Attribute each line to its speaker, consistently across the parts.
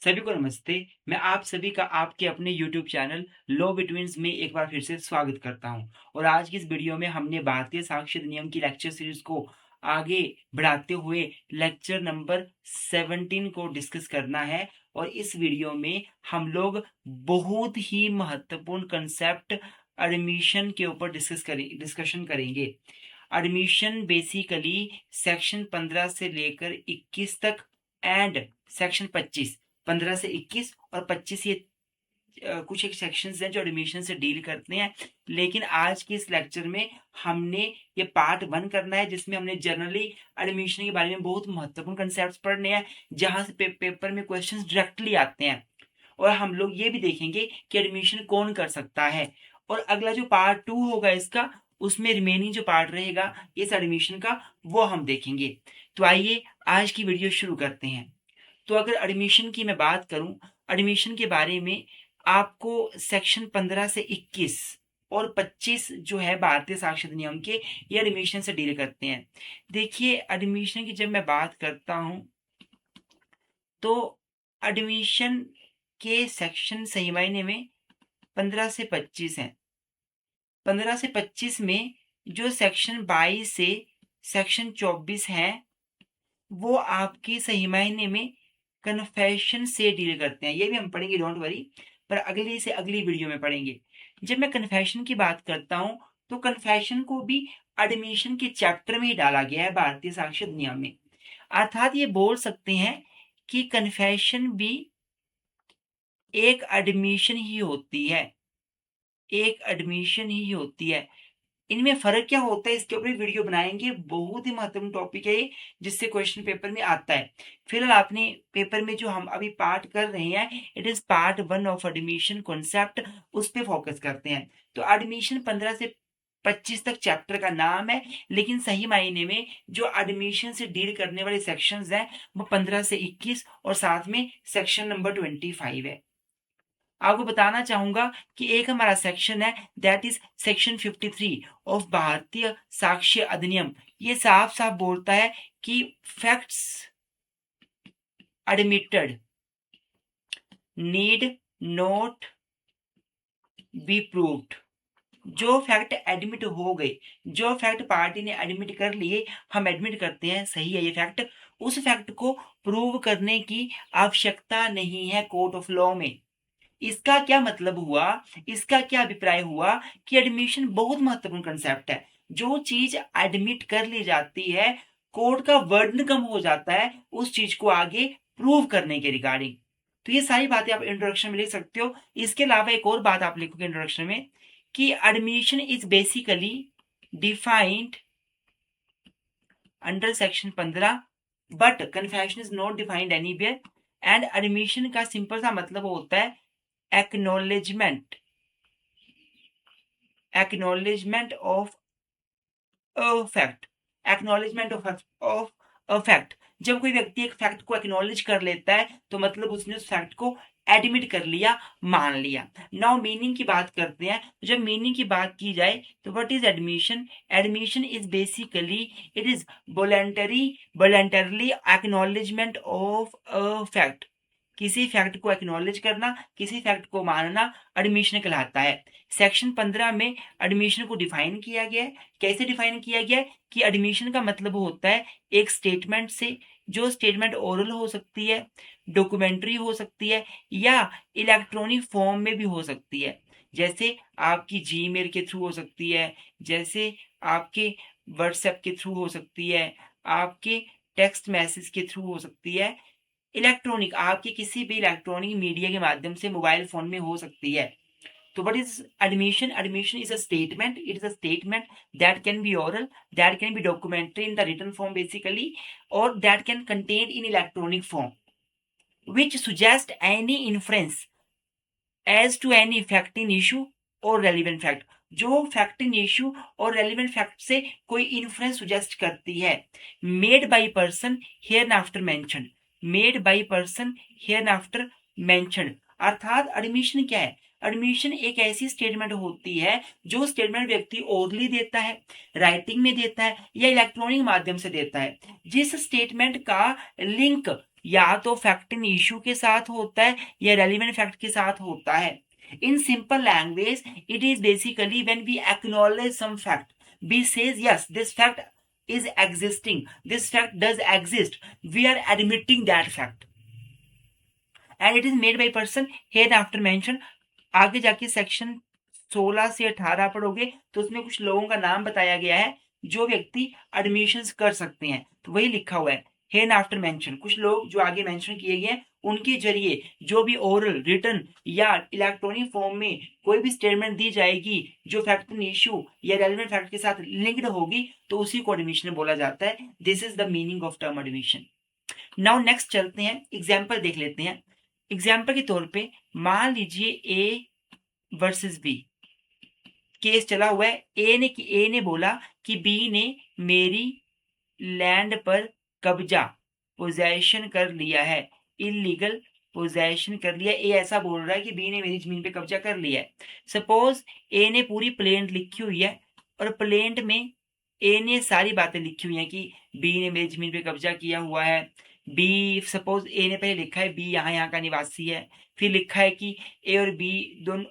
Speaker 1: सभी को नमस्ते। मैं आप सभी का आपके अपने यूट्यूब चैनल लॉ बिटवीन्स में एक बार फिर से स्वागत करता हूं। और आज की इस वीडियो में हमने भारतीय साक्ष्य अधिनियम की लेक्चर सीरीज को आगे बढ़ाते हुए लेक्चर नंबर 17 को डिस्कस करना है। और इस वीडियो में हम लोग बहुत ही महत्वपूर्ण कंसेप्ट एडमिशन के ऊपर डिस्कशन करेंगे। एडमिशन बेसिकली सेक्शन 15 से लेकर 21 तक एंड सेक्शन 25, 15 से 21 और 25 ये कुछ एक सेक्शंस हैं जो एडमिशन से डील करते हैं। लेकिन आज के इस लेक्चर में हमने ये पार्ट 1 करना है, जिसमें हमने जनरली एडमिशन के बारे में बहुत महत्वपूर्ण कंसेप्ट पढ़ने हैं, जहां से पेपर में क्वेश्चंस डायरेक्टली आते हैं। और हम लोग ये भी देखेंगे कि एडमिशन कौन कर सकता है। और अगला जो पार्ट 2 होगा इसका, उसमें रिमेनिंग जो पार्ट रहेगा इस एडमिशन का, वो हम देखेंगे। तो आइए आज की वीडियो शुरू करते हैं। तो अगर एडमिशन की मैं बात करूं, एडमिशन के बारे में आपको सेक्शन 15 से 21 और 25 जो है भारतीय साक्षरता नियम के, ये एडमिशन से डील करते हैं। देखिए, एडमिशन की जब मैं बात करता हूं तो एडमिशन के सेक्शन सही मायने में 15 से 25 हैं। 15 से 25 में जो सेक्शन 22 से सेक्शन 24 है, वो आपकी सही मायने में कन्फेशन से डील करते हैं। ये भी हम पढ़ेंगे, डोंट वरी, पर अगली से अगली वीडियो में पढ़ेंगे। जब मैं कन्फेशन की बात करता हूं तो कन्फेशन को भी एडमिशन के चैप्टर में ही डाला गया है भारतीय साक्षरता नियम में। अर्थात ये बोल सकते हैं कि कन्फेशन भी एक एडमिशन ही होती है, एक एडमिशन ही होती है। इनमें फ़र्क क्या होता है, इसके ऊपर एक वीडियो बनाएँगे। बहुत ही महत्वपूर्ण टॉपिक है ये, जिससे क्वेश्चन पेपर में आता है। फिलहाल आपने पेपर में जो हम अभी पार्ट कर रहे हैं, it is part 1 of admission concept, उस पे फ़ोकस करते हैं। तो एडमिशन 15 से 25 तक चैप्टर का नाम है, लेकिन सही मायने में जो एडमिशन से डील करने वाले सेक्शंस हैं, वो 15 से 21 और साथ में सेक्शन नंबर 25 है। आपको बताना चाहूंगा कि एक हमारा सेक्शन है, दैट इज सेक्शन 53 ऑफ भारतीय साक्ष्य अधिनियम। ये साफ साफ बोलता है कि facts admitted need not be proved. जो फैक्ट एडमिट हो गए, जो फैक्ट पार्टी ने एडमिट कर लिए, हम एडमिट करते हैं सही है ये फैक्ट, उस फैक्ट को प्रूव करने की आवश्यकता नहीं है कोर्ट ऑफ लॉ में। इसका क्या मतलब हुआ, इसका क्या अभिप्राय हुआ कि एडमिशन बहुत महत्वपूर्ण कंसेप्ट है। जो चीज एडमिट कर ली जाती है, कोर्ट का वर्डन कम हो जाता है उस चीज को आगे प्रूव करने के रिगार्डिंग। तो ये सारी बातें आप इंट्रोडक्शन में लिख सकते हो। इसके अलावा एक और बात आप लिखोगे इंट्रोडक्शन में कि admission is basically defined under section 15 but confession is not defined anywhere. And admission का सिंपल सा मतलब होता है acknowledgement of a fact, acknowledgement of a fact। जब कोई व्यक्ति एक फैक्ट को एक्नॉलेज कर लेता है तो मतलब उसने उस फैक्ट को एडमिट कर लिया, मान लिया। नाउ मीनिंग की बात करते हैं। तो जब मीनिंग की बात की जाए तो what is admission? Admission is basically it is voluntarily acknowledgement of a fact. किसी फैक्ट को एक्नॉलेज करना, किसी फैक्ट को मानना एडमिशन कहलाता है। सेक्शन 15 में एडमिशन को डिफाइन किया गया है। कैसे डिफाइन किया गया है कि एडमिशन का मतलब होता है एक स्टेटमेंट से, जो स्टेटमेंट ओरल हो सकती है, डॉक्यूमेंट्री हो सकती है, या इलेक्ट्रॉनिक फॉर्म में भी हो सकती है। जैसे आपकी जीमेल के थ्रू हो सकती है, जैसे आपके व्हाट्सएप के थ्रू हो सकती है, आपके टेक्स्ट मैसेज के थ्रू हो सकती है, इलेक्ट्रॉनिक आपके किसी भी इलेक्ट्रॉनिक मीडिया के माध्यम से मोबाइल फोन में हो सकती है। तो what is admission? Admission is a statement, it is a statement that can be oral, that can be documentary in the written form basically, or that can contain in electronic form, which suggest any inference as to any fact in issue or relevant fact। जो fact in issue और relevant fact से कोई influence suggest करती है। Made by person here after mention, made by person here after mention. अर्थात admission क्या है? Admission एक ऐसी स्टेटमेंट होती है जो स्टेटमेंट व्यक्ति ओरली देता है, राइटिंग में देता है, या इलेक्ट्रॉनिक माध्यम से देता है, जिस स्टेटमेंट का लिंक या तो फैक्ट इन इशू के साथ होता है या रेलिवेंट फैक्ट के साथ होता है। In simple language it is basically when we acknowledge some fact, we say yes this fact is existing, this fact does exist, we are admitting that fact and it is made by person hereafter mentioned। आगे जाके section 16 से 18 पढ़ोगे तो उसमें कुछ लोगों का नाम बताया गया है जो व्यक्ति एडमिशंस कर सकते हैं, तो वही लिखा हुआ है हेन आफ्टर मेंशन। कुछ लोग जो आगे मेंशन किए गए हैं उनके जरिए जो भी ओरल, रिटन या इलेक्ट्रॉनिक फॉर्म में कोई भी स्टेटमेंट दी जाएगी जो फैक्ट इन इशू या रेलेवेंट फैक्ट के साथ लिंक्ड होगी तो उसी को एडमिशन बोला जाता है। This is the meaning of term admission. Now next चलते हैं, एग्जाम्पल देख लेते हैं। एग्जाम्पल के तौर पे मान लीजिए ए वर्सेस बी केस चला हुआ है। ए ने बोला कि बी ने मेरी लैंड पर कब्जा, पोजेशन कर लिया है, इलीगल पोजेशन कर लिया। ए ऐसा बोल रहा है कि बी ने मेरी जमीन पे कब्जा कर लिया है। सपोज ए ने पूरी प्लेंट लिखी हुई है और प्लेंट में ए ने सारी बातें लिखी हुई हैं कि बी ने मेरी जमीन पे कब्जा किया हुआ है। बी, सपोज ए ने पहले लिखा है बी यहाँ का निवासी है, फिर लिखा है कि ए और बी दोनों,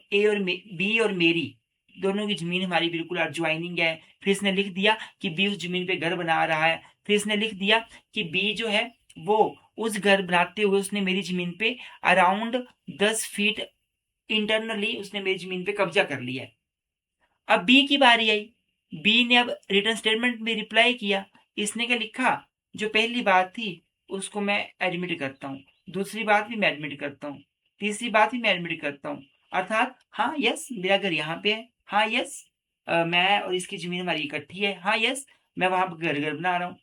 Speaker 1: बी और मेरी दोनों की जमीन हमारी बिल्कुल एडजॉइनिंग है। फिर इसने लिख दिया कि बी उस जमीन पे घर बना रहा है। फिर इसने लिख दिया कि बी जो है वो उस घर बनाते हुए उसने मेरी जमीन पे अराउंड 10 फीट इंटरनली उसने मेरी जमीन पे कब्जा कर लिया है। अब बी की बारी आई। बी ने अब रिटर्न स्टेटमेंट में रिप्लाई किया। इसने क्या लिखा, जो पहली बात थी उसको मैं एडमिट करता हूँ, दूसरी बात भी मैं एडमिट करता हूँ, तीसरी बात भी मैं एडमिट करता हूँ। अर्थात हाँ यस मेरा घर यहाँ पे है, हाँ यस मैं और इसकी जमीन हमारी इकट्ठी है, हाँ यस मैं वहां पर घर घर बना रहा हूँ।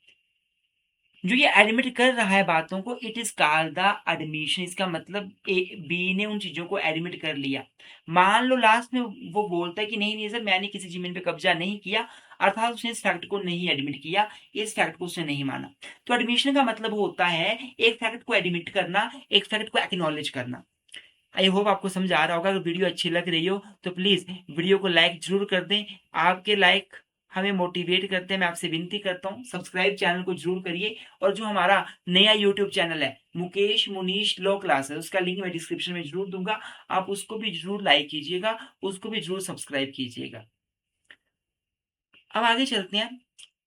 Speaker 1: जो ये एडमिट कर रहा है बातों को, it is called the admission. इसका मतलब बी ने उन चीजों को एडमिट कर लिया। मान लो लास्ट में वो बोलता है कि नहीं नहीं सर मैंने किसी जमीन पे कब्जा नहीं किया, अर्थात उसने इस फैक्ट को नहीं एडमिट किया, इस फैक्ट को उसने नहीं माना। तो एडमिशन का मतलब होता है एक फैक्ट को एडमिट करना, एक फैक्ट को एक्नॉलेज करना। आई होप आपको समझ आ रहा होगा। अगर वीडियो अच्छी लग रही हो तो प्लीज वीडियो को लाइक जरूर कर दें। आपके लाइक हमें मोटिवेट करते हैं। मैं आपसे विनती करता हूँ सब्सक्राइब चैनल को जरूर करिए। और जो हमारा नया यूट्यूब चैनल है मुकेश मुनीश लॉ क्लास है, उसका लिंक मैं डिस्क्रिप्शन में जरूर दूंगा, आप उसको भी जरूर लाइक कीजिएगा, उसको भी जरूर सब्सक्राइब कीजिएगा। अब आगे चलते हैं,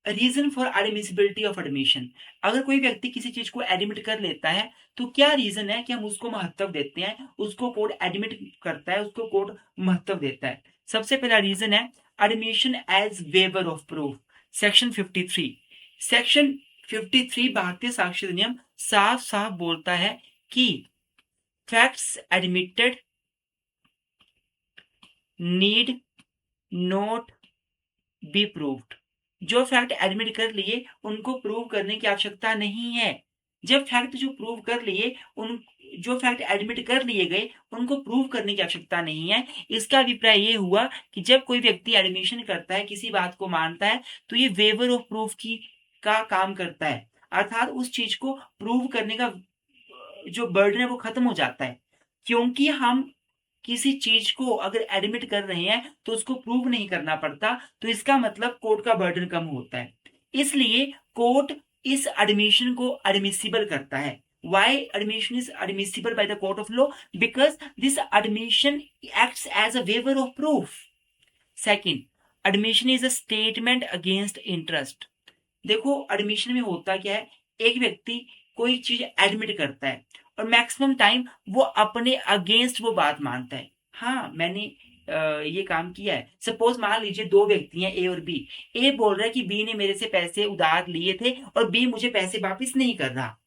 Speaker 1: reason for admissibility of admission. अगर कोई व्यक्ति किसी चीज को एडमिट कर लेता है तो क्या रीजन है कि हम उसको महत्व देते हैं, उसको कोर्ट एडमिट करता है, उसको कोर्ट महत्व देता है। सबसे पहला रीजन है admission as waiver of proof. Section 53, section 53 Bharatiya Sakshya Adhiniyam साफ साफ बोलता है कि facts admitted need not be proved. जो फैक्ट एडमिट कर लिए उनको प्रूव करने की आवश्यकता नहीं है। जब फैक्ट जो प्रूव कर लिए उन जो फैक्ट एडमिट कर लिए गए उनको प्रूव करने की आवश्यकता नहीं है। इसका अभिप्राय ये हुआ कि जब कोई व्यक्ति एडमिशन करता है, किसी बात को मानता है, तो ये वेवर ऑफ प्रूफ की का काम करता है, अर्थात उस चीज को प्रूव करने का जो बर्डन है वो खत्म हो जाता है। क्योंकि हम किसी चीज को अगर एडमिट कर रहे हैं तो उसको प्रूव नहीं करना पड़ता, तो इसका मतलब कोर्ट का बर्डन कम होता है। इसलिए कोर्ट इस एडमिशन को एडमिसिबल करता है। Why admission is admissible by the court of law? Because this admission acts as a waiver of proof. Second, admission is a statement against interest. देखो एडमिशन में होता क्या है, एक व्यक्ति कोई चीज एडमिट करता है और मैक्सिमम टाइम वो अपने अगेंस्ट वो बात मानता है। हाँ मैंने ये काम किया है। सपोज मान लीजिए दो व्यक्ति हैं ए और बी। ए बोल रहा है कि बी ने मेरे से पैसे उधार लिए थे और बी मुझे पैसे वापस नहीं कर रहा।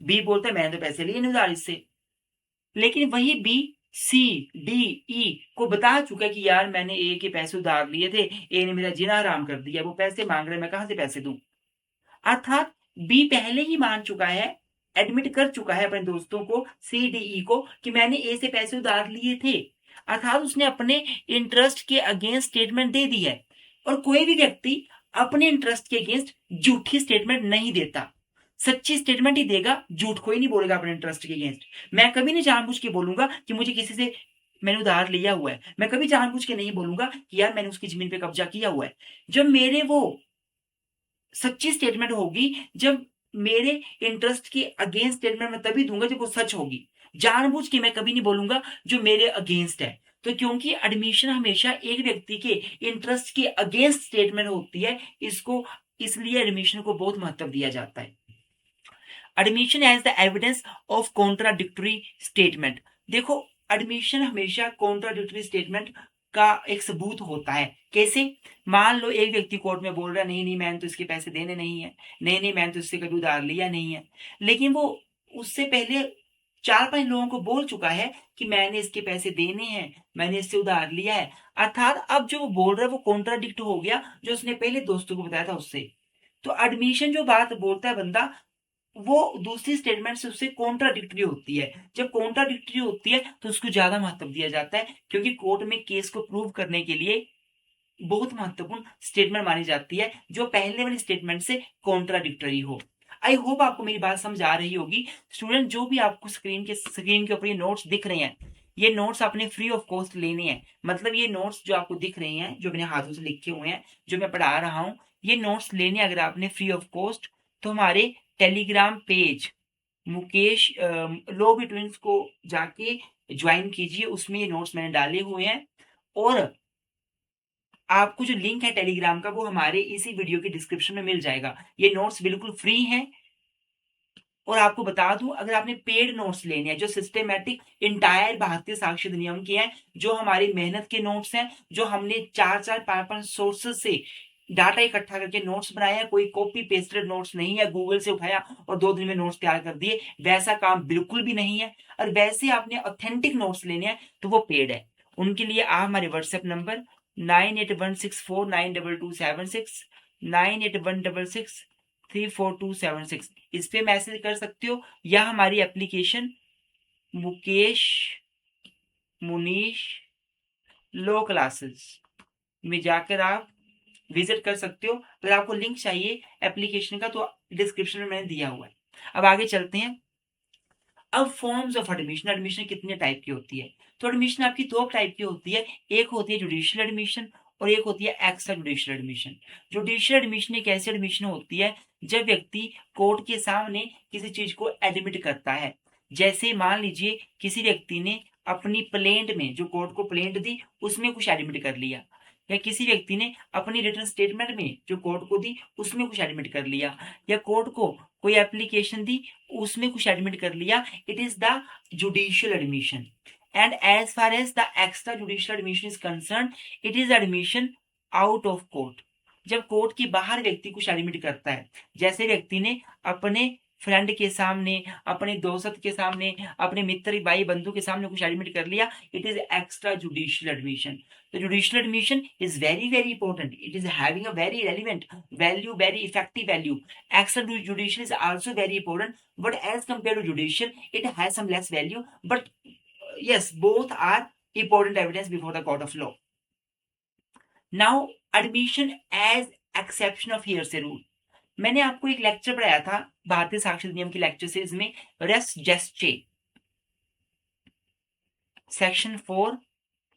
Speaker 1: बी बोलता है मैंने तो पैसे लिए नहीं उधार इससे, लेकिन वही बी सी डी ई को बता चुका है कि यार मैंने ए के पैसे उधार लिए थे, ए ने मेरा जीना हराम कर दिया, वो पैसे मांग रहे हैं, मैं कहां से पैसे दूं। अर्थात बी पहले ही मान चुका है, एडमिट कर चुका है अपने दोस्तों को सी डी ई को कि मैंने ए से पैसे उधार लिए थे, अर्थात उसने अपने इंटरेस्ट के अगेंस्ट स्टेटमेंट दे दी है। और कोई भी व्यक्ति अपने इंटरेस्ट के अगेंस्ट झूठी स्टेटमेंट नहीं देता, सच्ची स्टेटमेंट ही देगा, झूठ कोई नहीं बोलेगा अपने इंटरेस्ट के अगेंस्ट। मैं कभी नहीं जानबूझ के बोलूंगा कि मुझे किसी से मैंने उधार लिया हुआ है, मैं कभी जानबूझ के नहीं बोलूंगा कि यार मैंने उसकी जमीन पे कब्जा किया हुआ है। जब मेरे वो सच्ची स्टेटमेंट होगी, जब मेरे इंटरेस्ट के अगेंस्ट स्टेटमेंट मैं तभी दूंगा जब वो सच होगी। जानबूझ के मैं कभी नहीं बोलूंगा जो मेरे अगेंस्ट है। तो क्योंकि एडमिशन हमेशा एक व्यक्ति के इंटरेस्ट के अगेंस्ट स्टेटमेंट होती है, इसको इसलिए एडमिशन को बहुत महत्व दिया जाता है। Admission as the evidence of contradictory statement. देखो, एडमिशन हमेशा कॉन्ट्राडिक्टरी स्टेटमेंट का एक सबूत होता है। कैसे? मान लो एक व्यक्ति कोर्ट में बोल रहा है नहीं नहीं मैंने तो इसके पैसे देने नहीं है, नहीं नहीं मैंने तो इससे कभी उधार लिया नहीं है, लेकिन वो उससे पहले 4-5 लोगों को बोल चुका है कि मैंने इसके पैसे देने हैं, मैंने इससे उधार लिया है। अर्थात अब जो वो बोल रहा है वो कॉन्ट्राडिक्ट हो गया जो उसने पहले दोस्तों को बताया था उससे। तो एडमिशन जो बात बोलता है बंदा, वो दूसरी स्टेटमेंट से उससे कॉन्ट्राडिक्टरी होती है। जब कॉन्ट्राडिक्टरी होती है तो उसको ज्यादा महत्व दिया जाता है, क्योंकि कोर्ट में केस को प्रूव करने के लिए बहुत महत्वपूर्ण स्टेटमेंट मानी जाती है जो पहले वाली स्टेटमेंट से कॉन्ट्राडिक्टरी हो। आई होप आपको मेरी बात समझ आ रही होगी। स्टूडेंट, जो भी आपको स्क्रीन के ऊपर ये नोट्स दिख रहे हैं, ये नोट्स आपने फ्री ऑफ कॉस्ट लेने हैं। मतलब ये नोट्स जो आपको दिख रहे हैं, जो मैंने हाथों से लिखे हुए हैं, जो मैं पढ़ा रहा हूँ, ये नोट्स लेने अगर आपने फ्री ऑफ कॉस्ट, तो हमारे टेलीग्राम पेज मुकेश लो बिटवीन्स को जाके ज्वाइन कीजिए। उसमें ये नोट्स मैंने डाले हुए हैं, और आपको जो लिंक है टेलीग्राम का वो हमारे इसी वीडियो के डिस्क्रिप्शन में मिल जाएगा। ये नोट्स बिल्कुल फ्री हैं। और आपको बता दूं, अगर आपने पेड नोट्स लेने हैं जो सिस्टेमेटिक इंटायर भारतीय साक्ष्य अधिनियम के हैं, जो हमारी मेहनत के नोट्स हैं, जो हमने 4-4 5-5 सोर्सेज से डाटा इकट्ठा करके नोट्स बनाए हैं, कोई कॉपी पेस्टेड नोट्स नहीं है गूगल से उठाया और 2 दिन में नोट्स तैयार कर दिए, वैसा काम बिल्कुल भी नहीं है। और वैसे आपने ऑथेंटिक नोट्स लेने हैं तो वो पेड है। उनके लिए आप हमारे व्हाट्सएप नंबर 9816492276, 9816634276, इस पे मैसेज कर सकते हो, या हमारी एप्लीकेशन मुकेश मुनीश लो क्लासेस में जाकर आप विजिट कर सकते हो। अगर आपको लिंक चाहिए एप्लीकेशन का तो डिस्क्रिप्शन में मैंने दिया हुआ है। अब आगे चलते हैं। अब फॉर्म्स ऑफ एडमिशन, एडमिशन कितने टाइप की होती है? तो एडमिशन आपकी 2 टाइप की होती है। एक होती है जुडिशियल एडमिशन और एक होती है extra judicial admission. Judicial admission एक ऐसी एडमिशन होती है जब व्यक्ति कोर्ट के सामने किसी चीज को एडमिट करता है। जैसे मान लीजिए किसी व्यक्ति ने अपनी प्लेंट में जो कोर्ट को प्लेंट दी उसमें कुछ एडमिट कर लिया, या किसी व्यक्ति ने अपनी रिटर्न स्टेटमेंट में जो कोर्ट को दी उसमें कुछ एडमिट कर लिया, या कोर्ट को कोई एप्लीकेशन दी उसमें कुछ एडमिट कर लिया, it is the judicial admission. And as far as the extra judicial admission is concern, it is admission out of court. जब कोर्ट के बाहर व्यक्ति कुछ एडमिट करता है, जैसे व्यक्ति ने अपने फ्रेंड के सामने, अपने दोस्त के सामने, अपने मित्र भाई बंधु के सामने कुछ एडमिट कर लिया, it is extra judicial admission. The judicial admission is very very important. It is having a very relevant value, very effective value. Extrajudicial is also very important, but as compared to judicial, it has some less value. But yes, both are important evidence before the court of law. Now, admission as exception of hearsay rule. मैंने आपको एक lecture पढ़ाया था भारतीय साक्ष्य अधिनियम की lecture series में, race जेस्चे section 4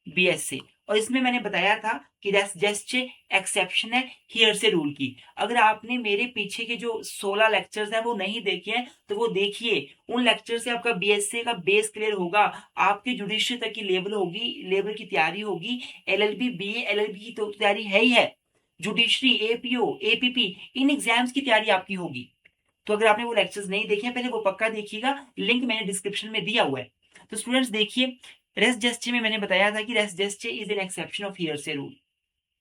Speaker 1: BSA, और इसमें मैंने बताया था कि जस्ट एक्सेप्शन है हियरसे रूल की। अगर आपने मेरे पीछे के जो 16 लेक्चर्स हैं वो नहीं देखे हैं तो वो देखिए। उन लेक्चर से आपका BSA का बेस क्लियर होगा, आपकी जुडिशरी तक की लेवल होगी, लेवल की तैयारी होगी। LLB BA LLB की तो तैयारी है ही है, जुडिशरी APO APP इन एग्जाम्स की तैयारी आपकी होगी। तो अगर आपने वो लेक्चर्स नहीं देखे हैं पहले वो पक्का देखिएगा, लिंक मैंने डिस्क्रिप्शन में दिया हुआ है। तो स्टूडेंट्स देखिए, रेस जेस्चे में मैंने बताया था कि res gestae is an exception of hearsay rule.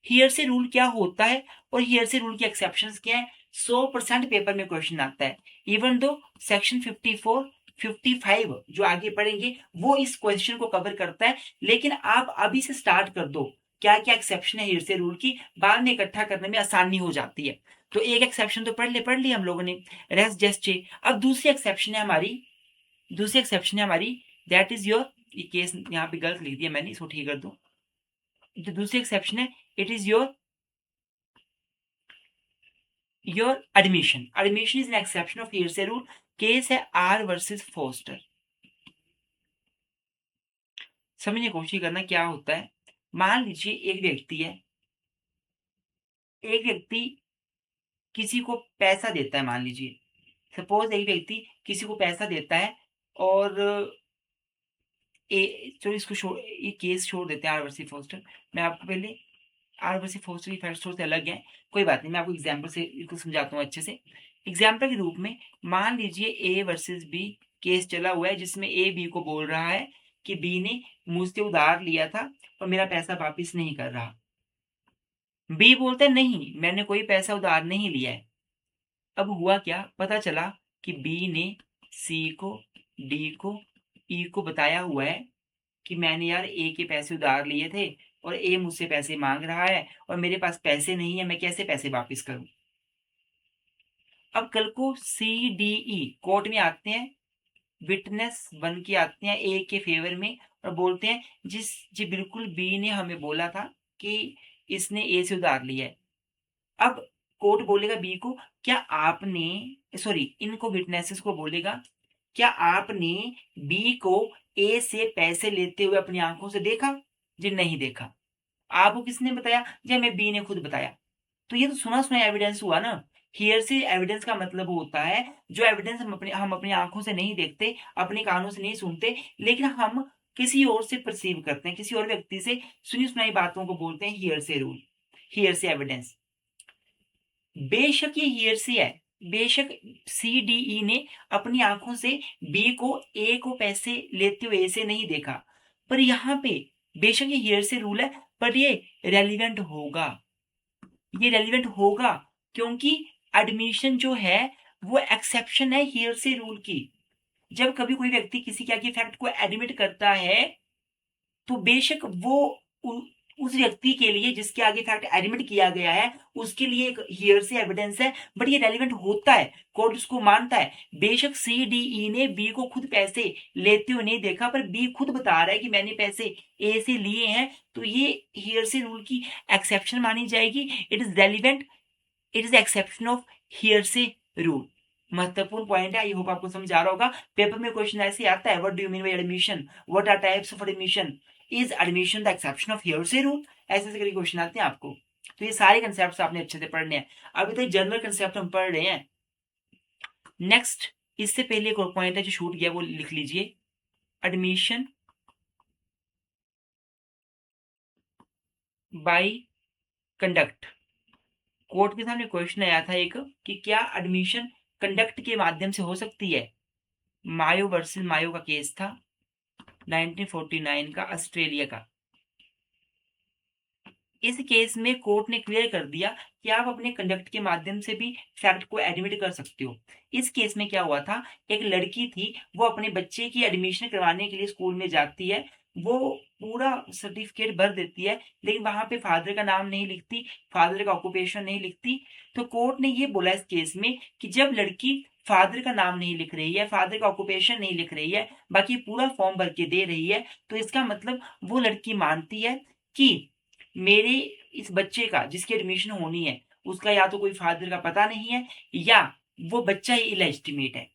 Speaker 1: Hearsay rule क्या होता है और हियरसे रूल की एक्सेप्शंस क्या है, 100% पेपर में क्वेश्चन आता है। इवन दो सेक्शन 54 55 जो आगे पढ़ेंगे वो इस क्वेश्चन को कवर करता है, लेकिन आप अभी से स्टार्ट कर दो क्या क्या एक्सेप्शन है हियरसे रूल की, बाद में इकट्ठा करने में आसानी हो जाती है। तो एक एक्सेप्शन तो पढ़ ली हम लोगों ने, रेस जेस्चे। अब दूसरी एक्सेप्शन है हमारी दैट इज योर, ये केस यहाँ पे गलत लिख दिया मैंने, इसको ठीक कर दूं। जो दूसरी एक्सेप्शन है, it is your admission. Admission is an exception of hearsay rule. Case है R वर्सेस फोस्टर। समझने की कोशिश करना क्या होता है। मान लीजिए एक व्यक्ति किसी को पैसा देता है, मान लीजिए सपोज एक व्यक्ति किसी को पैसा देता है और चलो इसको छोड़, ये केस छोड़ देते हैं आर फोस्टर। मैं आपको पहले आर फोस्टर की फैक्ट थोड़े से अलग है, कोई बात नहीं, मैं आपको एग्जाम्पल से इसको समझाता हूँ अच्छे से। एग्जाम्पल के रूप में मान लीजिए ए वर्सेस बी केस चला हुआ है, जिसमें ए बी को बोल रहा है कि बी ने मुझसे उधार लिया था और मेरा पैसा वापिस नहीं कर रहा। बी बोलता है नहीं, मैंने कोई पैसा उधार नहीं लिया है। अब हुआ क्या, पता चला कि बी ने सी को, डी को, ई को बताया हुआ है कि मैंने यार ए के पैसे उधार लिए थे और ए मुझसे पैसे मांग रहा है और मेरे पास पैसे नहीं है, मैं कैसे पैसे वापस करूं। अब कल को सी डी ई कोर्ट में आते हैं, विटनेस बन के आते हैं ए के फेवर में और बोलते हैं जी बिल्कुल बी ने हमें बोला था कि इसने ए से उधार लिया है। अब कोर्ट बोलेगा बी को, क्या आपने, सॉरी इनको विटनेसेस को बोलेगा, क्या आपने बी को ए से पैसे लेते हुए अपनी आंखों से देखा? जी नहीं देखा। आपको किसने बताया? जी हमें बी ने खुद बताया। तो ये तो सुना सुना एविडेंस हुआ ना। हियरसे एविडेंस का मतलब होता है जो एविडेंस हम अपनी आंखों से नहीं देखते, अपने कानों से नहीं सुनते, लेकिन हम किसी और से परसीव करते हैं, किसी और व्यक्ति से सुनी सुनाई बातों को बोलते हैं हियरसे रूल, हियरसे एविडेंस। बेशक ये हियरसे है, बेशक सी डी ई ने अपनी आंखों से बी को ए को पैसे लेते हुए ए से नहीं देखा, पर यहाँ पे बेशक ये हियरसे रूल है, पर ये रेलिवेंट होगा, ये रेलिवेंट होगा क्योंकि एडमिशन जो है वो एक्सेप्शन है हियरसे रूल की। जब कभी कोई व्यक्ति किसी के आगे फैक्ट को एडमिट करता है तो बेशक वो उस व्यक्ति के लिए जिसके आगे फैक्ट एडमिट किया गया है उसके लिए एक हियरसे एविडेंस है, बट ये रेलिवेंट होता है, कोर्ट उसको मानता है। बेशक सी डी ई ने बी को खुद पैसे लेते हुए नहीं देखा, पर बी खुद बता रहा है कि मैंने पैसे ए से लिए हैं, तो ये हियरसे रूल की एक्सेप्शन मानी जाएगी। It is relevant, it is exception of hearsay rule. महत्वपूर्ण पॉइंट है, आई होप आपको समझ आ रहा होगा। पेपर में क्वेश्चन ऐसे आता है, what do you mean by admission, what are types of admission, is admission the exception of hearsay rule, ऐसे ऐसे करके क्वेश्चन आते हैं आपको। तो ये सारे कंसेप्ट आपने अच्छे से पढ़ने हैं। अभी तक जनरल कंसेप्ट हम पढ़ रहे हैं। नेक्स्ट, इससे पहले एक और पॉइंट है जो छूट गया, वो लिख लीजिए, एडमिशन बाय कंडक्ट। कोर्ट के सामने क्वेश्चन आया था एक कि क्या एडमिशन कंडक्ट के माध्यम से हो सकती है। मायो वर्सेस मायो का केस था 1949 का, ऑस्ट्रेलिया का। इस केस में कोर्ट ने क्लियर कर दिया कि आप अपने कंडक्ट के माध्यम से भी फैक्ट को एडमिट कर सकते हो। इस केस में क्या हुआ था, एक लड़की थी, वो अपने बच्चे की एडमिशन करवाने के लिए स्कूल में जाती है, वो पूरा सर्टिफिकेट भर देती है, लेकिन वहां पे फादर का नाम नहीं लिखती, फादर का ऑक्यूपेशन नहीं लिखती। तो कोर्ट ने ये बोला इस केस में कि जब लड़की फादर का नाम नहीं लिख रही है, फादर का ऑक्यूपेशन नहीं लिख रही है, बाकी पूरा फॉर्म भर के दे रही है, तो इसका मतलब वो लड़की मानती है कि मेरे इस बच्चे का जिसकी एडमिशन होनी है उसका या तो कोई फादर का पता नहीं है या वो बच्चा ही इलेजिटिमेट है।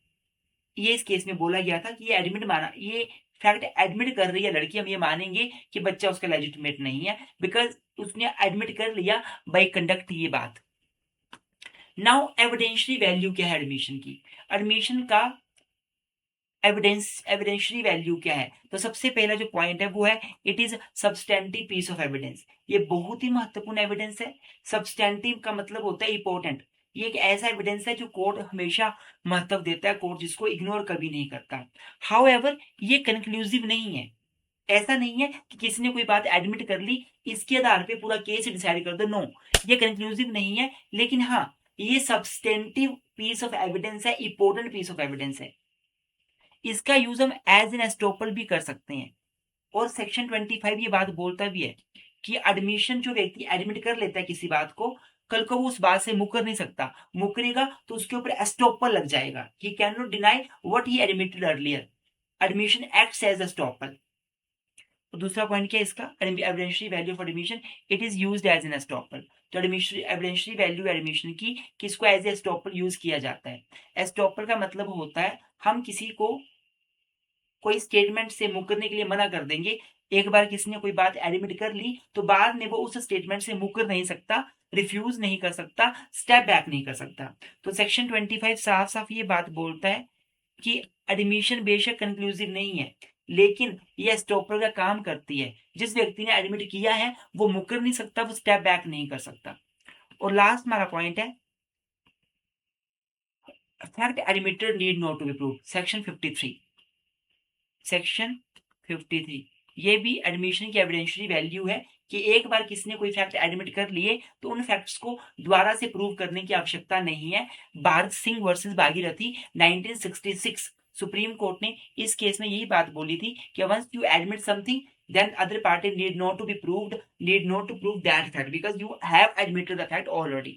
Speaker 1: ये इस केस में बोला गया था कि ये एडमिट माना, ये फैक्ट एडमिट कर रही है लड़की, हम ये मानेंगे कि बच्चा उसका लेजिटिमेट नहीं है, बिकॉज उसने एडमिट कर लिया बाय कंडक्ट ये बात। नाउ एविडेंशियरी वैल्यू क्या है एडमिशन की, एडमिशन का एविडेंशियरी वैल्यू क्या है। तो सबसे पहला जो पॉइंट है वो है it is substantive piece of evidence. ये बहुत ही महत्वपूर्ण एविडेंस है। सब्सटेंटिव का मतलब होता है इंपॉर्टेंट। ये एक ऐसा एविडेंस है जो कोर्ट हमेशा महत्व देता है, कोर्ट जिसको इग्नोर कभी नहीं करता। हाउएवर ये कंक्लूसिव नहीं है, ऐसा नहीं है कि किसी ने कोई बात एडमिट कर ली इसके आधार पे पूरा केस डिसाइड कर दो, नो, ये कंक्लूसिव नहीं है, लेकिन हाँ ये सब्सटेंटिव पीस ऑफ एविडेंस है, इंपॉर्टेंट पीस ऑफ एविडेंस है। इसका यूज हम एज एन एस्टोपल भी कर सकते हैं, और सेक्शन 25 ये बात बोलता भी है कि एडमिशन जो व्यक्ति एडमिट कर लेता है किसी बात को, कल को वो उस बात से मुकर नहीं सकता, मुकरेगा तो उसके ऊपर एस्टोपल लग जाएगा, he can not deny what he admitted earlier, admission acts as estoppel. तो दूसरा पॉइंट क्या है इसका, evidentiary value of admission, it is used as an estoppel. तो एविडेंशियरी वैल्यू एडमिशन की किसको एज एस्टोपल यूज किया जाता है। एस्टोपल का मतलब होता है हम किसी को कोई स्टेटमेंट से मुकरने के लिए मना कर देंगे, एक बार किसी ने कोई बात एडमिट कर ली तो बाद में वो उस स्टेटमेंट से मुकर नहीं सकता, रिफ्यूज नहीं कर सकता, स्टेप बैक नहीं कर सकता। तो सेक्शन 25 साफ साफ ये बात बोलता है कि एडमिशन बेशक कंक्लूसिव नहीं है, लेकिन यह स्टॉपर का काम करती है। जिस व्यक्ति ने एडमिट किया है वो मुकर नहीं सकता, वो स्टेप बैक नहीं कर सकता। और लास्ट हमारा पॉइंट है fact admitted need not to be proved, section 53। Section 53 ये भी एडमिशन की एविडेंशियरी वैल्यू है कि एक बार किसी ने कोई फैक्ट एडमिट कर लिए तो उन फैक्ट्स को दोबारा से प्रूव करने की आवश्यकता नहीं है। Bharat Singh versus Bhagirathi 1966 supreme court ने इस केस में यही बात बोली थी कि once you admit something then other party need not to be proved, need not to prove that fact because you have admitted the fact already।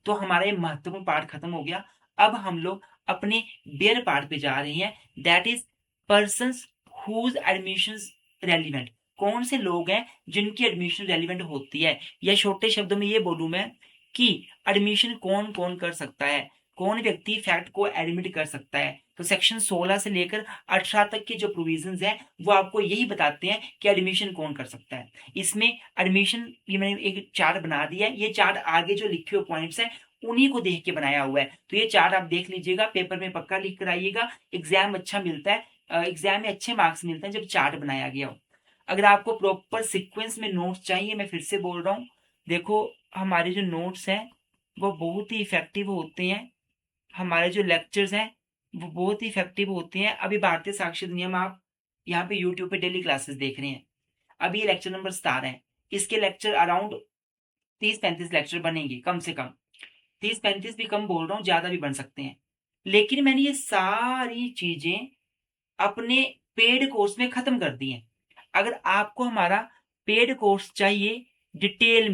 Speaker 1: तो हमारा ये महत्वपूर्ण पार्ट खत्म हो गया। अब हम लोग अपने बेयर पार्ट पे जा रहे हैं, that is persons whose admissions relevant. कौन से लोग हैं जिनकी एडमिशन रेलिवेंट होती है, या छोटे शब्दों में ये बोलूं मैं कि एडमिशन कौन कौन कर सकता है, कौन व्यक्ति फैक्ट को एडमिट कर सकता है। तो सेक्शन 16 से लेकर 18 तक के जो प्रोविजंस हैं वो आपको यही बताते हैं कि एडमिशन कौन कर सकता है। इसमें एडमिशन, ये मैंने एक चार्ट बना दिया है, ये चार्ट आगे जो लिखे हुए पॉइंट्स हैं उन्हीं को देख के बनाया हुआ है। तो ये चार्ट आप देख लीजिएगा, पेपर में पक्का लिख कर आइएगा। एग्जाम अच्छा मिलता है, एग्जाम में अच्छे मार्क्स मिलते हैं जब चार्ट बनाया गया हो। अगर आपको प्रॉपर सिक्वेंस में नोट्स चाहिए, मैं फिर से बोल रहा हूँ, देखो हमारे जो नोट्स हैं वो बहुत ही इफेक्टिव होते हैं, हमारे जो लेक्चर्स हैं वो बहुत ही इफेक्टिव होते हैं। अभी भारतीय साक्षर नियम आप यहाँ पे यूट्यूब पे डेली क्लासेस देख रहे हैं, अभी ये लेक्चर नंबर 17 है। इसके लेक्चर अराउंड 30-35 लेक्चर बनेंगे कम से कम, 30-35 भी कम बोल रहा हूँ, ज्यादा भी बन सकते हैं। लेकिन मैंने ये सारी चीजें अपने पेड कोर्स में खत्म कर दी हैं। अगर आपको हमारा पेड कोर्स चाहिए डिटेल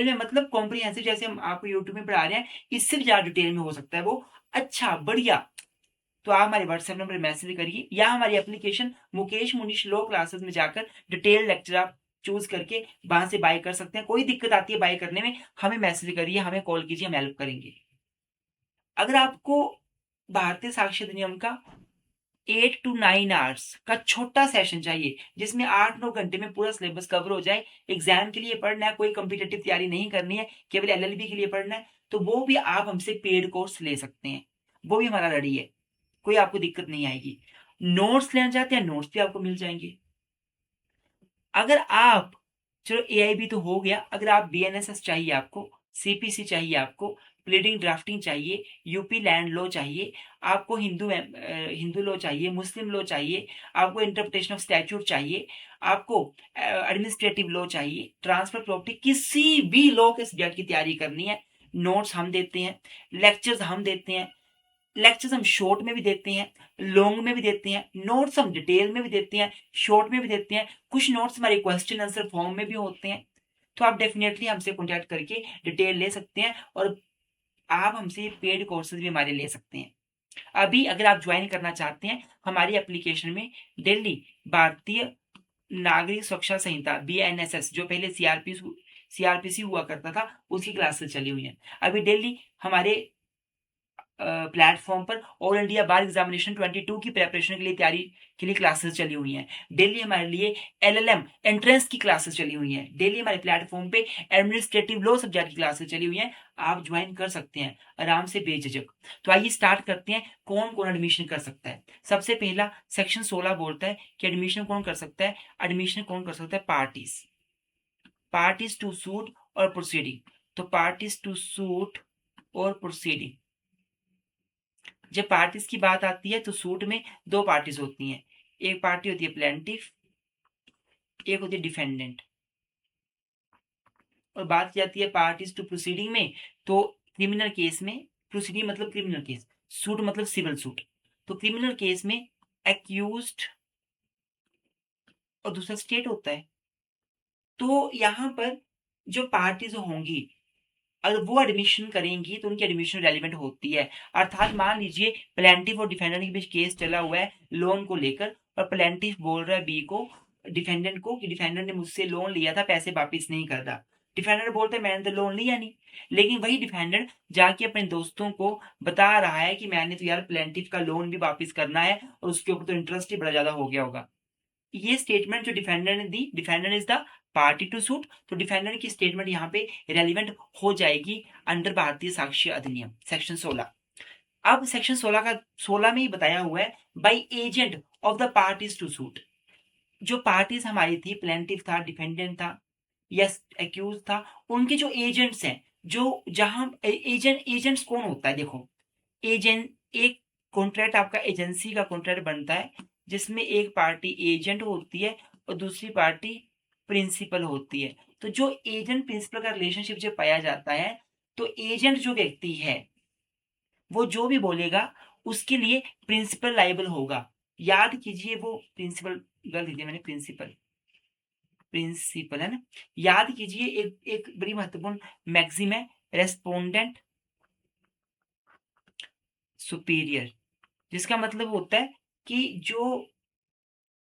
Speaker 1: में मतलब कॉम्प्रिहेंसिव, जैसे हम आपको यूट्यूब में पढ़ा रहे हैं, इससे भी ज्यादा डिटेल में हो सकता है वो अच्छा बढ़िया, तो आप हमारे व्हाट्सएप नंबर मैसेज करिए या हमारी एप्लीकेशन मुकेश मुनीश लो क्लासेस में जाकर डिटेल लेक्चर आप चूज करके वहां से बाय कर सकते हैं। कोई दिक्कत आती है बाय करने में, हमें मैसेज करिए, हमें कॉल कीजिए, हम हेल्प करेंगे। अगर आपको भारतीय साक्षर अधिनियम का 8 to 9 आवर्स का छोटा सेशन चाहिए जिसमें 8-9 घंटे में पूरा सिलेबस कवर हो जाए, एग्जाम के लिए पढ़ना है, कोई कॉम्पिटेटिव तैयारी नहीं करनी है, केवल एलएलबी के लिए पढ़ना है, तो वो भी आप हमसे पेड कोर्स ले सकते हैं, वो भी हमारा रेडी है, कोई आपको दिक्कत नहीं आएगी। नोट्स लेना चाहते हैं, नोट्स भी आपको मिल जाएंगे। अगर आप, चलो एआईबी तो हो गया, अगर आप बीएनएसएस चाहिए, आपको सीपीसी चाहिए, आपको प्लीडिंग ड्राफ्टिंग चाहिए, यूपी लैंड लॉ चाहिए, आपको हिंदू लॉ चाहिए, मुस्लिम लॉ चाहिए, आपको इंटरप्रिटेशन ऑफ स्टैट्यूट चाहिए, आपको एडमिनिस्ट्रेटिव लॉ चाहिए, ट्रांसफर प्रॉपर्टी, किसी भी लॉ के सब्जेक्ट की तैयारी करनी है, नोट्स हम देते हैं, लेक्चर्स हम देते हैं। लेक्चर्स हम शॉर्ट में भी देते हैं, लॉन्ग में भी देते हैं, नोट्स हम डिटेल में भी देते हैं, शॉर्ट में भी देते हैं, कुछ नोट्स हमारे क्वेश्चन आंसर फॉर्म में भी होते हैं। तो आप डेफिनेटली हमसे कॉन्टैक्ट करके डिटेल ले सकते हैं और आप हमसे पेड कोर्सेज भी हमारे ले सकते हैं। अभी अगर आप ज्वाइन करना चाहते हैं हमारी एप्लीकेशन में, दिल्ली भारतीय नागरिक सुरक्षा संहिता बीएनएसएस, जो पहले सीआरपीसी हुआ करता था, उसकी क्लासेस चली हुई हैं। अभी दिल्ली हमारे प्लेटफॉर्म पर ऑल इंडिया बार एग्जामिनेशन 22 की प्रेपरेशन के लिए तैयारी के लिए क्लासेस चली हुई हैं। डेली हमारे लिए एलएलएम एंट्रेंस की क्लासेस चली हुई हैं। डेली हमारे प्लेटफॉर्म पे एडमिनिस्ट्रेटिव लॉ सब्जेक्ट की क्लासेस चली हुई हैं, आप ज्वाइन कर सकते हैं आराम से बेझिझक। तो आइए स्टार्ट करते हैं, कौन कौन एडमिशन कर सकता है। सबसे पहला सेक्शन 16 बोलता है कि एडमिशन कौन कर सकता है, एडमिशन कौन कर सकता है, पार्टीज टू सूट और प्रोसीडिंग। तो पार्टीज टू सूट और प्रोसीडिंग, जब पार्टीज की बात आती है तो सूट में दो पार्टीज होती हैं, एक पार्टी होती है प्लेंटिफ, एक होती है डिफेंडेंट। और बात की जाती है पार्टीज टू प्रोसीडिंग में, तो क्रिमिनल केस में, प्रोसीडिंग मतलब क्रिमिनल केस, सूट मतलब सिविल सूट, तो क्रिमिनल केस में एक्यूज्ड और दूसरा स्टेट होता है। तो यहाँ पर जो पार्टीज होंगी अगर वो एडमिशन करेंगी तो उनकी एडमिशन रेलिवेंट होती है। अर्थात मान लीजिए प्लेंटिफ और डिफेंडेंट के बीच केस चला हुआ है लोन को लेकर, और प्लेंटिफ बोल रहा है बी को, डिफेंडेंट को, कि डिफेंडेंट ने मुझसे लोन लिया था, पैसे वापिस नहीं कर रहा। डिफेंडेंट बोलता है मैंने तो लोन लिया नहीं, लेकिन वही डिफेंडेंट जाके अपने दोस्तों को बता रहा है कि मैंने तो यार प्लेंटिफ का लोन भी वापिस करना है और उसके ऊपर तो इंटरेस्ट ही बड़ा ज्यादा हो गया होगा। ये स्टेटमेंट जो डिफेंडर ने दी, defender is the party to suit, तो डिफेंडर की स्टेटमेंट यहाँ पे रेलिवेंट हो जाएगी अंडर भारतीय साक्ष्य अधिनियम सेक्शन 16। अब सेक्शन 16 का 16 में ही बताया हुआ है by agent of the parties to suit. जो पार्टीज हमारी थी, प्लेंटिफ था, डिफेंडेंट था या एक्यूज था, उनके जो एजेंट्स हैं, जो जहां एजेंट्स कौन होता है, देखो एजेंट, एक कॉन्ट्रैक्ट आपका एजेंसी का कॉन्ट्रैक्ट बनता है जिसमें एक पार्टी एजेंट होती है और दूसरी पार्टी प्रिंसिपल होती है। तो जो एजेंट प्रिंसिपल का रिलेशनशिप जब पाया जाता है, तो एजेंट जो व्यक्ति है वो जो भी बोलेगा उसके लिए प्रिंसिपल लाइबल होगा। याद कीजिए, वो प्रिंसिपल, गलत लिख दिया मैंने, प्रिंसिपल, प्रिंसिपल है ना। याद कीजिए, एक एक बड़ी महत्वपूर्ण मैक्सिम है, रेस्पोंडेंट सुपीरियर, जिसका मतलब होता है कि जो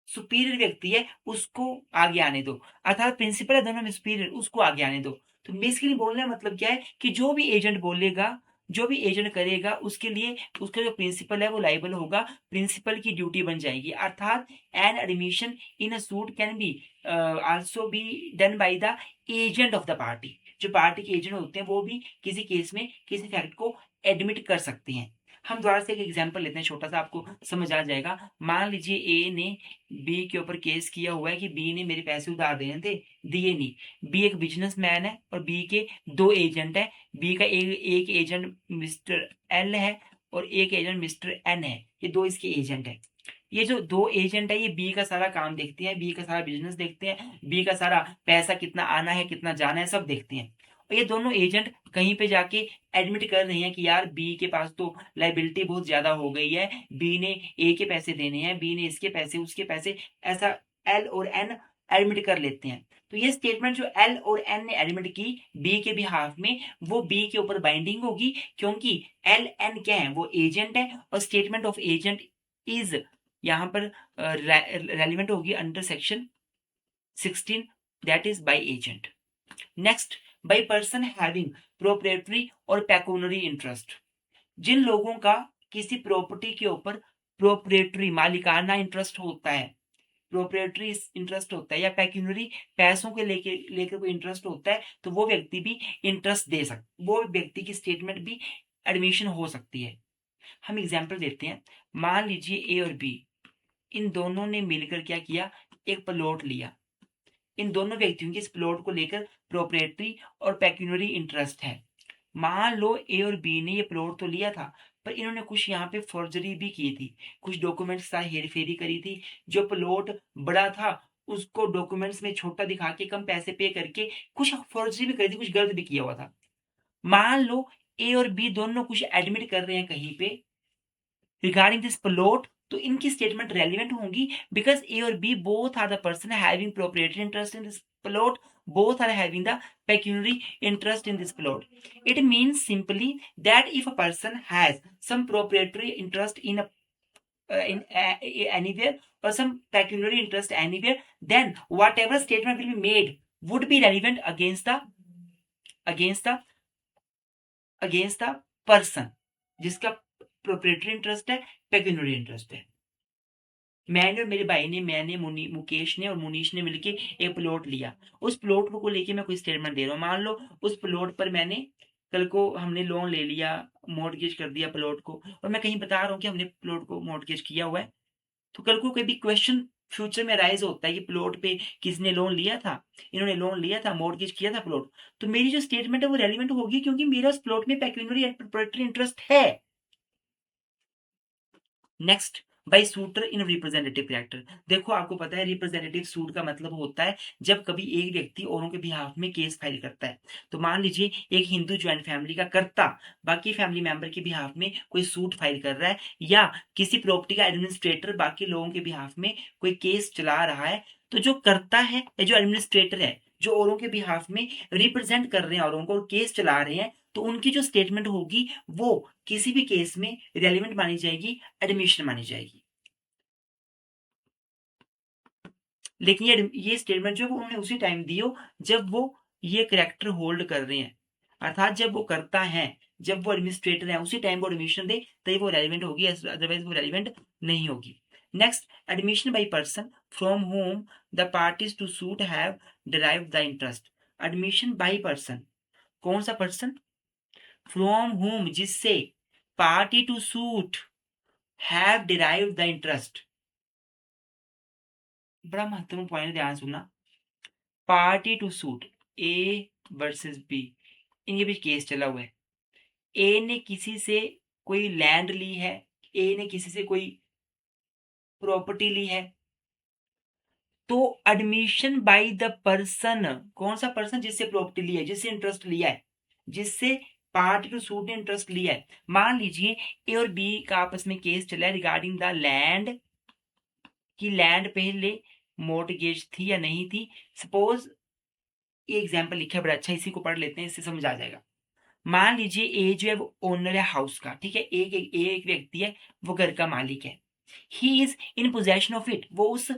Speaker 1: सुपीरियर व्यक्ति है उसको आगे आने दो, अर्थात प्रिंसिपल है दोनों में सुपीरियर, उसको आगे आने दो। तो बेसिकली बोलने का मतलब क्या है कि जो भी एजेंट बोलेगा, जो भी एजेंट करेगा, उसके लिए उसका जो प्रिंसिपल है वो लाइबल होगा, प्रिंसिपल की ड्यूटी बन जाएगी। अर्थात an admission in a suit can be also be done by the agent of the party. जो पार्टी के एजेंट होते हैं वो भी किसी केस में किसी फैक्ट को एडमिट कर सकते हैं। हम दोबारा से एक एग्जाम्पल लेते हैं, छोटा सा, आपको समझ आ जाएगा। मान लीजिए ए ने बी के ऊपर केस किया हुआ है कि बी ने मेरे पैसे उधार देने थे, दिए नहीं। बी एक बिजनेसमैन है और बी के दो एजेंट है। बी का एक एजेंट मिस्टर एल है और एक एजेंट मिस्टर एन है। ये दो इसके एजेंट है। ये जो दो एजेंट है ये बी का सारा काम देखते हैं, बी का सारा बिजनेस देखते हैं, बी का सारा पैसा कितना आना है कितना जाना है सब देखते हैं। और ये दोनों एजेंट कहीं पे जाके एडमिट कर रहे हैं कि यार बी के पास तो लाइबिलिटी बहुत ज्यादा हो गई है, बी ने ए के पैसे देने हैं, बी ने इसके पैसे उसके पैसे, ऐसा एल और एन एडमिट कर लेते हैं। तो ये स्टेटमेंट जो एल और एन ने एडमिट की बी के बिहाफ में, वो बी के ऊपर बाइंडिंग होगी, क्योंकि एल एन क्या है, वो एजेंट है और स्टेटमेंट ऑफ एजेंट इज यहाँ पर रेलिवेंट होगी under section 16, that is by agent. Next, by person having proprietary और पेक्यूनरी इंटरेस्ट। जिन लोगों का किसी प्रॉपर्टी के ऊपर प्रोप्रिएटरी मालिकाना इंटरेस्ट होता है, प्रोप्रिएटरी इंटरेस्ट होता है, या पेक्यूनरी पैसों के लेकर कोई इंटरेस्ट होता है, तो वो व्यक्ति भी इंटरेस्ट दे सकता, वो व्यक्ति की स्टेटमेंट भी एडमिशन हो सकती है। हम एग्जाम्पल देते हैं। मान लीजिए ए और बी, इन दोनों ने मिलकर क्या किया, एक प्लॉट लिया। इन दोनों व्यक्तियों के इस प्लॉट को लेकर प्रोप्रिएटरी और पेक्यूनरी इंटरेस्ट है। मान लो ए और बी ने ये प्लॉट तो लिया था, पर इन्होंने कुछ यहाँ पे फॉर्जरी भी की थी, कुछ डॉक्यूमेंट्स का हेरफेरी करी थी। जो प्लॉट बड़ा था उसको डॉक्यूमेंट्स में छोटा दिखा के कम पैसे पे करके कुछ फॉर्जरी भी करी थी, कुछ गलत भी किया हुआ था। मान लो ए और बी दोनों कुछ एडमिट कर रहे हैं कहीं पे रिगार्डिंग दिस प्लॉट, तो इनकी स्टेटमेंट रेलिवेंट होंगी, बिकॉज ए और B both are the person having proprietary interest in this plot, both are having the pecuniary interest in this plot. It means simply that if a person has some proprietary interest in anywhere or some pecuniary interest anywhere, then whatever statement will be made would be relevant against the against the person जिसका proprietary interest है, pecuniary interest है। मैंने और मेरे भाई ने, मैंने मुकेश ने और मुनीश ने मिलके एक प्लॉट लिया। उस प्लॉट को लेके मैं कोई स्टेटमेंट दे रहा हूँ। मान लो उस प्लॉट पर मैंने कल को हमने लोन ले लिया, मॉर्गेज कर दिया प्लॉट को, और मैं कहीं बता रहा हूँ कि हमने प्लॉट को मॉर्गेज किया हुआ है। तो कल को कभी क्वेश्चन फ्यूचर में राइज होता है कि प्लॉट पे किसने लोन लिया था, इन्होंने लोन लिया था, मॉर्गेज किया था प्लॉट, तो मेरी जो स्टेटमेंट है वो रेलिवेंट होगी, क्योंकि मेरा उस प्लॉट में पेक्यूनरी एंड प्रोप्राइटरी इंटरेस्ट है। Next, by sweater in representative character. देखो आपको पता है रिप्रेजेंटेटिव सूट का मतलब होता है जब कभी एक व्यक्ति औरों के बिहाफ में केस फाइल करता है। तो मान लीजिए एक हिंदू ज्वाइंट फैमिली का कर्ता बाकी फैमिली मेंबर के बिहाफ में कोई सूट फाइल कर रहा है, या किसी प्रॉपर्टी का एडमिनिस्ट्रेटर बाकी लोगों के बिहाफ में कोई केस चला रहा है, तो जो कर्ता है या जो एडमिनिस्ट्रेटर है, जो औरों के बिहाफ में रिप्रेजेंट कर रहे हैं औरों को और केस चला रहे हैं, तो उनकी जो स्टेटमेंट होगी वो किसी भी केस में रेलिवेंट मानी जाएगी, एडमिशन मानी जाएगी। लेकिन ये स्टेटमेंट जो है वो उन्होंने उसी टाइम दी हो जब वो ये करेक्टर होल्ड कर रहे हैं, अर्थात जब वो करता है, जब वो एडमिनिस्ट्रेटर है, उसी टाइम वो एडमिशन दे तभी वो रेलिवेंट होगी, अदरवाइज वो रेलिवेंट नहीं होगी। Next, admission by person from whom the parties to suit have derive the interest. Admission by person, कौन सा पर्सन? फ्रॉम होम, जिससे, party to suit have derive the interest. बड़ा महत्वपूर्ण पॉइंट, ध्यान सुनना। Party to suit, a versus b, इनके बीच case चला हुआ है। ए ने किसी से कोई लैंड ली है, ए ने किसी से कोई प्रॉपर्टी ली है, तो एडमिशन बाय द पर्सन, कौन सा पर्सन? जिससे प्रॉपर्टी ली है, जिससे इंटरेस्ट लिया है, जिससे पार्टी टू सूट ने इंटरेस्ट लिया है। मान लीजिए ए और बी का आपस में केस चला है रिगार्डिंग द लैंड, कि लैंड पहले मॉर्टगेज थी या नहीं थी। सपोज, ये एग्जाम्पल लिखा है बड़ा अच्छा, इसी को पढ़ लेते हैं, इससे समझ आ जाएगा। मान लीजिए ए जो है वो ओनर है हाउस का, ठीक है, एक व्यक्ति है, वो घर का मालिक है। He is in possession of it, वो उस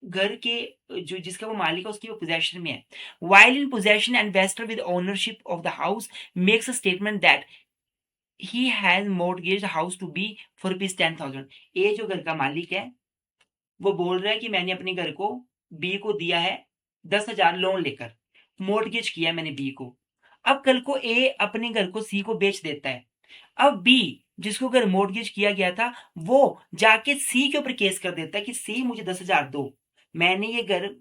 Speaker 1: घर के, जो जिसका वो मालिक है उसकी वो पोजेशन में है। While in possession, investor with ownership of the house makes a statement that he has mortgage house to be for rupees 10,000। A जो घर का मालिक है वो बोल रहा है कि मैंने अपने घर को बी को दिया है 10,000 लोन लेकर, मॉर्टगेज किया है मैंने बी को। अब कल को ए अपने घर को सी को बेच देता है। अब बी, जिसको घर मॉर्टगेज किया गया था, वो जाके सी के ऊपर केस कर देता है कि सी मुझे 10,000 दो, मैंने ये घर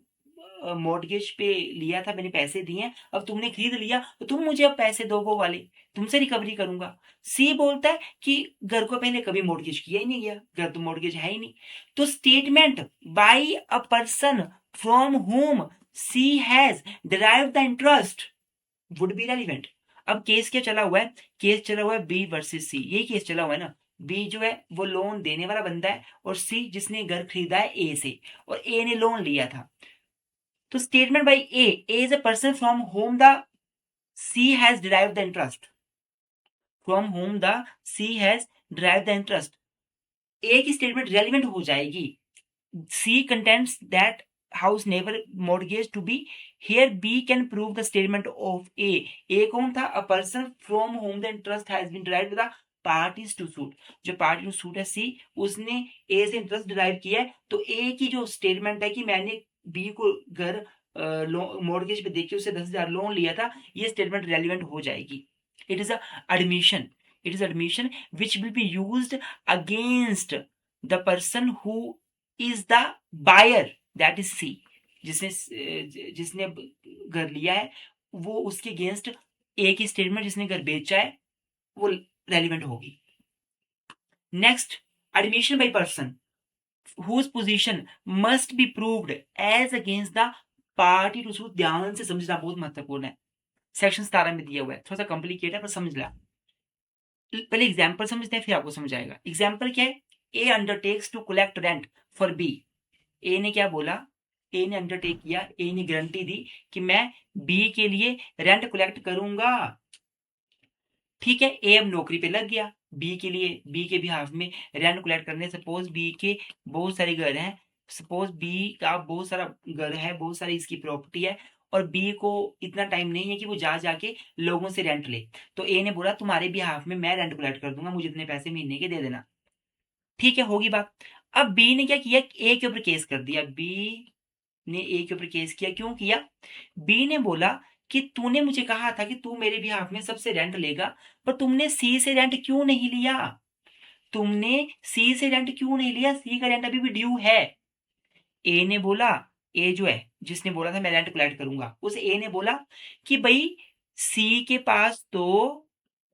Speaker 1: मॉर्टगेज पे लिया था, मैंने पैसे दिए हैं, अब तुमने खरीद लिया तो तुम मुझे अब पैसे दो वो वाले, तुमसे रिकवरी करूंगा। सी बोलता है कि घर को पहले कभी मॉर्टगेज किया ही नहीं गया, घर तो मॉर्टगेज है ही नहीं। तो statement by a person from whom c has derived the interest would be relevant. अब केस क्या चला हुआ है? केस चला हुआ है बी वर्सेस सी, यही केस चला हुआ है ना। बी जो है वो लोन देने वाला बंदा है, और सी जिसने घर खरीदा है ए से, और ए ने लोन लिया था। तो statement by A is a person from whom the C has derived the interest, from whom the C has derived the interest. A की स्टेटमेंट रेलिवेंट हो जाएगी। C contents that house never mortgage to be, here B can prove the statement of A। A कौन था? a person from whom the interest has been derived, the parties to suit। जो party to suit है सी, उसने ए से interest derive किया है, तो ए की जो स्टेटमेंट है कि मैंने बी को घर मॉर्गेज पे देके उससे 10,000 लोन लिया था, ये स्टेटमेंट रेलिवेंट हो जाएगी। It is admission, it is admission which will be used against the person who is the buyer, that is c. जिसने घर लिया है, वो उसके अगेंस्ट ए की स्टेटमेंट जिसने घर बेचा है वो रेलिवेंट होगी। Next, admission by person whose position must be proved as against the party to suit। ध्यान से समझना, बहुत महत्वपूर्ण है। सेक्शन 17 में दिया हुआ है, थोड़ा सा कॉम्प्लिकेट है पर समझ ला। पहले एग्जाम्पल समझते हैं फिर आपको समझ आएगा। एग्जाम्पल क्या है? A undertakes to collect rent for B. A ने क्या बोला? ए ने अंडरटेक किया, ए ने गारंटी दी कि मैं बी के लिए रेंट कलेक्ट करूंगा। ठीक है, ए अब नौकरी पे लग गया, बी के लिए, बी के बिहाफ में रेंट कलेक्ट करने। सपोज बी के बहुत सारे घर हैं, सपोज बी का बहुत सारा घर है, बहुत सारी इसकी प्रॉपर्टी है, और बी को इतना टाइम नहीं है कि वो जा जाके लोगों से रेंट ले। तो ए ने बोला तुम्हारे बिहाफ में मैं रेंट कलेक्ट कर दूंगा, मुझे इतने पैसे महीने के दे देना। ठीक है, होगी बात। अब बी ने क्या किया? ए के ऊपर केस कर दिया। बी ने ए के ऊपर केस किया। क्यों किया? बी ने बोला कि तूने मुझे कहा था कि तू मेरे बिहाफ में सबसे रेंट लेगा, पर तुमने सी से रेंट क्यों नहीं लिया? तुमने सी से रेंट क्यों नहीं लिया? सी का रेंट अभी भी ड्यू है। ए ने बोला, ए जो है जिसने बोला था मैं रेंट कलेक्ट करूंगा, उस ए ने बोला कि भाई सी के पास तो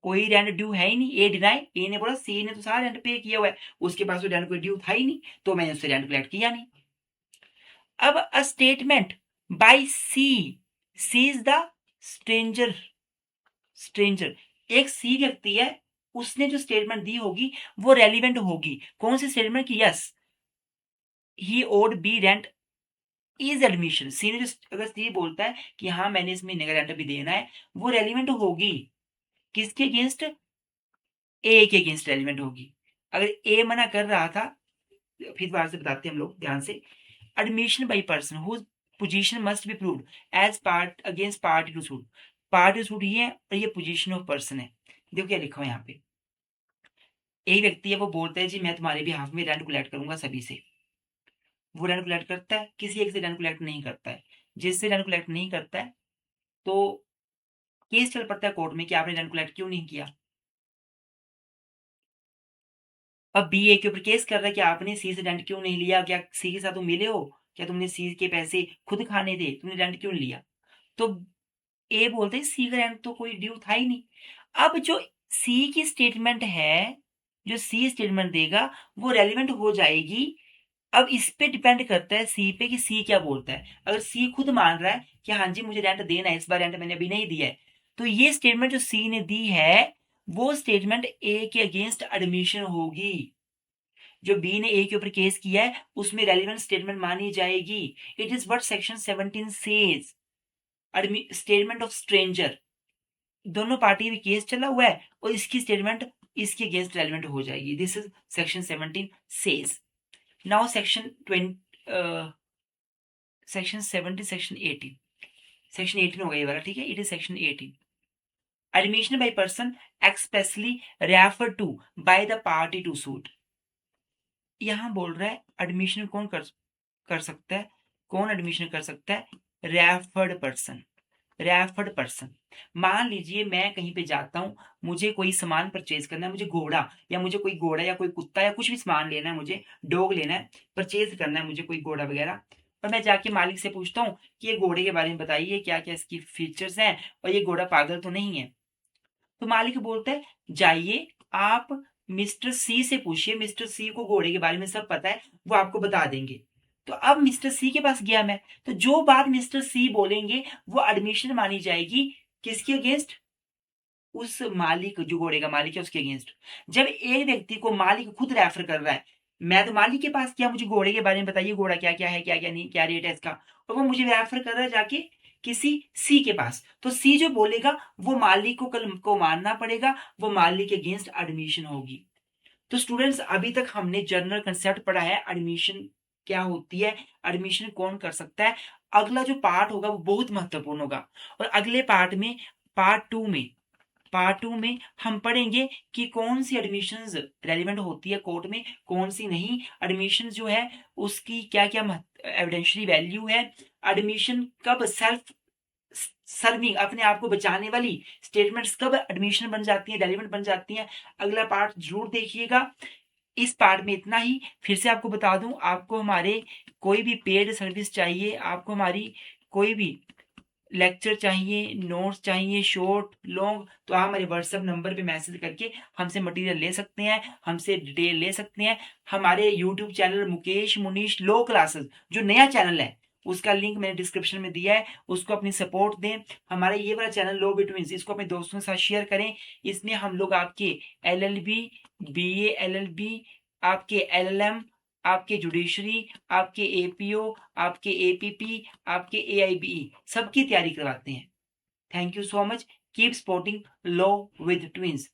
Speaker 1: कोई रेंट ड्यू है ही नहीं। ए डिनाई, ए ने बोला सी ने तो सारा रेंट पे किया हुआ है, उसके पास तो रेंट कोई ड्यू था ही नहीं, तो मैंने उससे रेंट कलेक्ट किया नहीं। अब a statement by C sees the stranger, stranger एक सी व्यक्ति है, उसने जो स्टेटमेंट दी होगी वो रेलिवेंट होगी। कौन सी स्टेटमेंट की? Yes, he owed B rent is admission. C ने अगर सी बोलता है कि हाँ मैंने इस महीने का रेंट भी देना है, वो रेलिवेंट होगी। किसके अगेंस्ट? ए के अगेंस्ट रेलिवेंट होगी। अगर ए मना कर रहा था, फिर बार से बताते हैं हम लोग ध्यान से। Admission by person whose position must be proved as part against party to suit. Party to suit ये है, और ये पोजीशन ऑफ पर्सन है। देखो क्या लिखा हुआ है यहाँ पे। एक व्यक्ति है, वो बोलता है जी मैं तुम्हारे बिहाफ में रेंट कलेक्ट करूंगा सभी से। वो रेंट कलेक्ट करता है, किसी एक से रेंट कलेक्ट नहीं करता है। जिससे रेंट कलेक्ट नहीं करता है, तो केस चल पड़ता है कोर्ट में कि आपने रेंट कलेक्ट क्यों नहीं किया। अब बी ए के ऊपर केस कर रहा है कि आपने सी से रेंट क्यों नहीं लिया, क्या सी के साथ तुम मिले हो, क्या तुमने सी के पैसे खुद खाने थे, तुमने रेंट क्यों नहीं लिया। तो ए बोलते हैं सी का रेंट तो कोई ड्यू था ही नहीं। अब जो सी की स्टेटमेंट है, जो सी स्टेटमेंट देगा, वो रेलिवेंट हो जाएगी। अब इस पे डिपेंड करता है सी पे कि सी क्या बोलता है। अगर सी खुद मान रहा है कि हाँ जी मुझे रेंट देना है, इस बार रेंट मैंने अभी नहीं दिया है, तो ये स्टेटमेंट जो सी ने दी है, वो स्टेटमेंट ए के अगेंस्ट एडमिशन होगी। जो बी ने ए के ऊपर केस किया है, उसमें रेलिवेंट स्टेटमेंट मानी जाएगी। It is what section 17 says, statement of stranger. दोनों पार्टी में केस चला हुआ है और इसकी स्टेटमेंट इसके अगेंस्ट रेलिवेंट हो जाएगी। This is section 17 says. Now section 20, section 70, section 18। Section 18 हो गया ये वाला, ठीक है। It is section 18। Admission by person expressly refer to by the party to suit. यहां बोल रहा है एडमिशन कौन कर सकता है, कौन एडमिशन कर सकता है, रेफर्ड पर्सन। रेफर्ड पर्सन, मान लीजिए मैं कहीं पे जाता हूँ, मुझे कोई सामान परचेज करना है, मुझे घोड़ा या मुझे कोई घोड़ा या कोई कुत्ता या कुछ भी सामान लेना है, मुझे डॉग लेना है, परचेज करना है मुझे कोई घोड़ा वगैरह। और मैं जाके मालिक से पूछता हूँ कि ये घोड़े के बारे में बताइए, क्या क्या इसकी फीचर्स हैं और ये घोड़ा पागल तो नहीं है। तो मालिक बोलता है जाइए आप मिस्टर सी से पूछिए, मिस्टर सी को घोड़े के बारे में सब पता है, वो आपको बता देंगे। तो अब मिस्टर सी के पास गया मैं, तो जो बात मिस्टर सी बोलेंगे वो एडमिशन मानी जाएगी। किसके अगेंस्ट, उस मालिक, जो घोड़े का मालिक है उसके अगेंस्ट। जब एक व्यक्ति को मालिक खुद रेफर कर रहा है, मैं तो मालिक के पास किया, मुझे घोड़े के बारे में बताइए, घोड़ा क्या क्या है, क्या क्या नहीं, क्या रेट है इसका, और वो मुझे रेफर कर रहा है जाके किसी सी के पास, तो सी जो बोलेगा वो मालिक को कल को मानना पड़ेगा, वो मालिक के अगेंस्ट एडमिशन होगी। तो स्टूडेंट्स, अभी तक हमने जनरल कंसेप्ट पढ़ा है, एडमिशन क्या होती है, एडमिशन कौन कर सकता है। अगला जो पार्ट होगा वो बहुत महत्वपूर्ण होगा, और अगले पार्ट में, पार्ट 2 में हम पढ़ेंगे कि कौन सी एडमिशंस रेलिवेंट होती है कोर्ट में, कौन सी नहीं। एडमिशन जो है उसकी क्या क्या एविडेंशियरी वैल्यू है, एडमिशन कब सेल्फ सर्विंग, अपने आप को बचाने वाली स्टेटमेंट्स कब एडमिशन बन जाती हैं, रेलिवेंट बन जाती हैं। अगला पार्ट जरूर देखिएगा। इस पार्ट में इतना ही। फिर से आपको बता दूं, आपको हमारे कोई भी पेड सर्विस चाहिए, आपको हमारी कोई भी लेक्चर चाहिए, नोट्स चाहिए, शॉर्ट लॉन्ग, तो आप हमारे व्हाट्सएप नंबर पे मैसेज करके हमसे मटेरियल ले सकते हैं, हमसे डिटेल ले सकते हैं। हमारे यूट्यूब चैनल मुकेश मुनीश लो क्लासेस जो नया चैनल है, उसका लिंक मैंने डिस्क्रिप्शन में दिया है, उसको अपनी सपोर्ट दें। हमारा ये वाला चैनल लो बिटवीन्स, इसको अपने दोस्तों के साथ शेयर करें। इसमें हम लोग आपके LLB, BA LLB, आपके LLM, आपके जुडिशरी, आपके APO, आपके APP, आपके AIBE सबकी तैयारी करवाते हैं। Thank you so much. Keep sporting law with twins.